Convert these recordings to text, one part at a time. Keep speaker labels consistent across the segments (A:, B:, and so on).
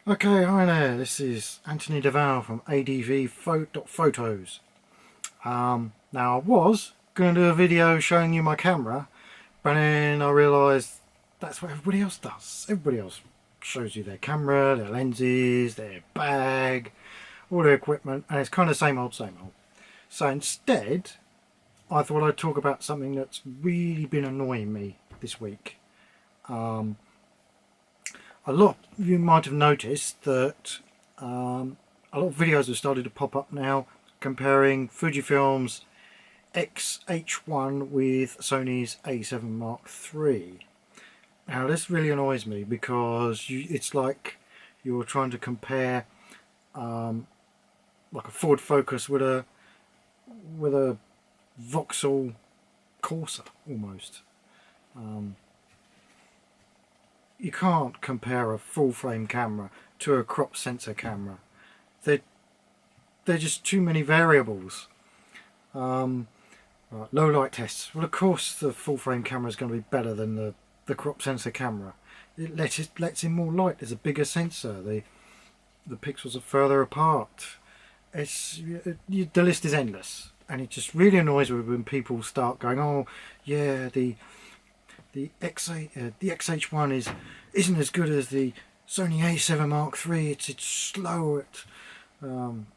A: Okay, hi there, this is Anthony DeVal from adv.photos. Now I was going to do a video showing you my camera, but then I realised that's what everybody else does. Everybody else shows you their camera, their lenses, their bag, all their equipment, and it's kind of same old, same old. So instead, I thought I'd talk about something that's really been annoying me this week. A lot of you might have noticed that a lot of videos have started to pop up now comparing Fujifilm's X-H1 with Sony's A7 Mark III. Now this really annoys me because it's like you're trying to compare like a Ford Focus with a Vauxhall Corsa almost. You can't compare a full frame camera to a crop sensor camera. They're just too many variables. Right, low light tests. Well, of course the full frame camera is going to be better than the crop sensor camera. It lets in more light. There's a bigger sensor. The pixels are further apart. The list is endless, and it just really annoys me when people start going, "Oh, yeah, the X-H1 isn't as good as the Sony A7 Mark III. It's slow at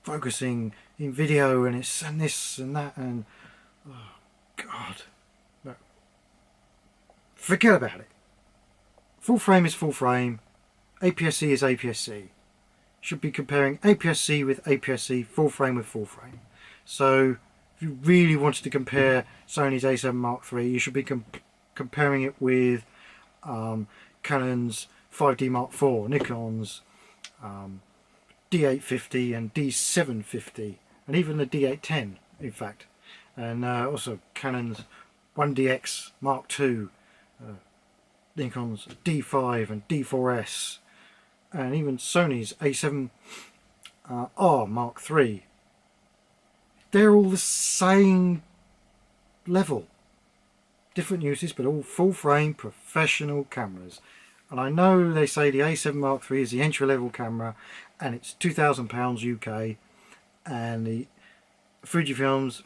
A: focusing in video, and it's and this and that, and oh god, no. Forget about it. Full frame is full frame. APS-C is APS-C. Should be comparing APS-C with APS-C, full frame with full frame. So if you really wanted to compare Sony's A7 Mark III, you should be comparing it with Canon's 5D Mark IV, Nikon's D850 and D750, and even the D810 in fact, and also Canon's 1DX Mark II, Nikon's D5 and D4S, and even Sony's A7R Mark III. They're all the same level. Different uses, but all full frame professional cameras. And I know they say the A7 Mark III is the entry level camera and it's £2,000 UK, and the Fujifilm's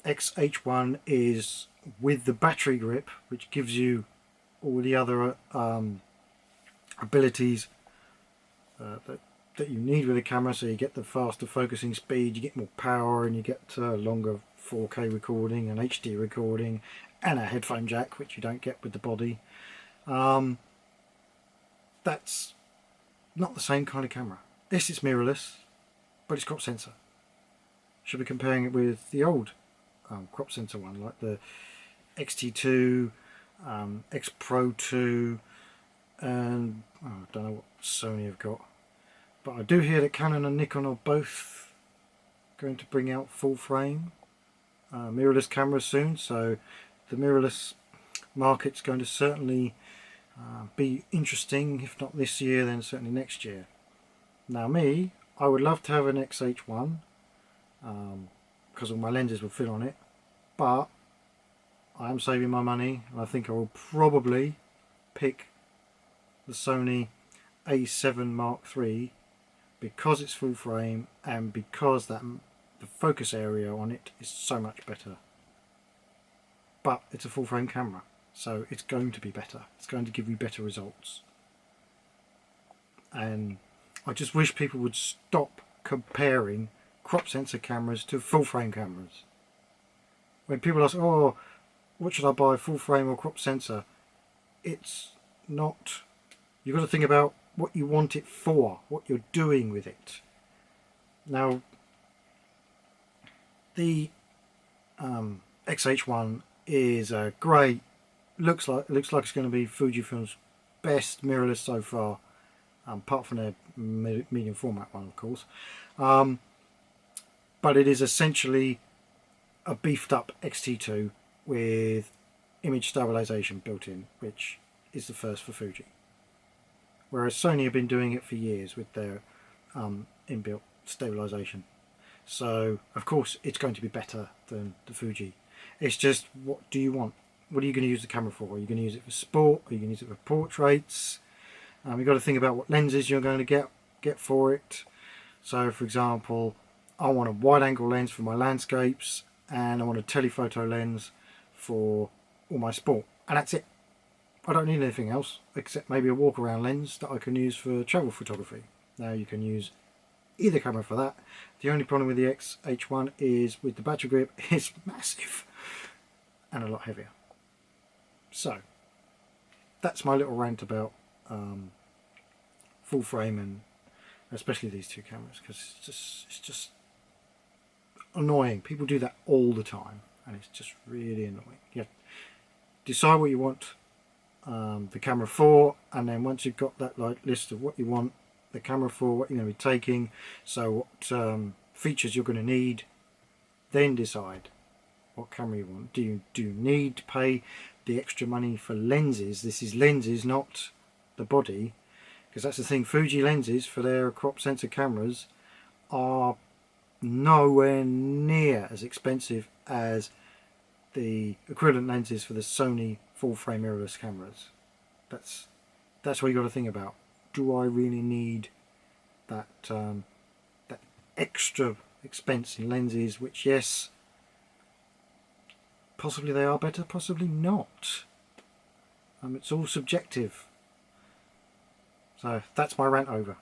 A: X-H1 is with the battery grip, which gives you all the other abilities that you need with a camera. So you get the faster focusing speed, you get more power, and you get longer 4K recording and HD recording, and a headphone jack, which you don't get with the body. That's not the same kind of camera. Yes, it's mirrorless, but it's crop sensor. Should be comparing it with the old crop sensor one, like the XT2, X Pro 2, and I don't know what Sony have got. But I do hear that Canon and Nikon are both going to bring out full frame mirrorless cameras soon, so the mirrorless market's going to certainly be interesting, if not this year then certainly next year. Now me, I would love to have an X-H1 because all my lenses will fit on it, but I am saving my money, and I think I will probably pick the Sony A7 Mark III because it's full frame and because the focus area on it is so much better. But it's a full frame camera, so it's going to be better. It's going to give you better results. And I just wish people would stop comparing crop sensor cameras to full frame cameras. When people ask, "Oh, what should I buy, full frame or crop sensor?" It's not. You've got to think about what you want it for, what you're doing with it. Now, the X-H1 is a great. Looks like it's going to be Fujifilm's best mirrorless so far, apart from their medium format one, of course. But it is essentially a beefed up XT2 with image stabilization built in, which is the first for Fuji. Whereas Sony have been doing it for years with their inbuilt stabilization. So of course it's going to be better than the Fuji. It's just, what do you want? What are you going to use the camera for? Are you going to use it for sport? Are you going to use it for portraits? You've got to think about what lenses you're going to get for it. So for example, I want a wide angle lens for my landscapes, and I want a telephoto lens for all my sport, and that's it. I don't need anything else except maybe a walk around lens that I can use for travel photography. Now you can use either camera for that. The only problem with the X-H1 is with the battery grip, it's massive and a lot heavier. So that's my little rant about full frame, and especially these two cameras, because it's just annoying. People do that all the time and it's just really annoying. You decide what you want the camera for, and then once you've got that list of what you want the camera for, what you're going to be taking, so what features you're going to need, then decide what camera you want. Do you need to pay the extra money for lenses? This is lenses, not the body, because that's the thing. Fuji lenses for their crop sensor cameras are nowhere near as expensive as the equivalent lenses for the Sony full frame mirrorless cameras. That's what you got to think about. Do I really need that that extra expense in lenses? Which, yes, possibly they are better, possibly not. It's all subjective. So that's my rant over.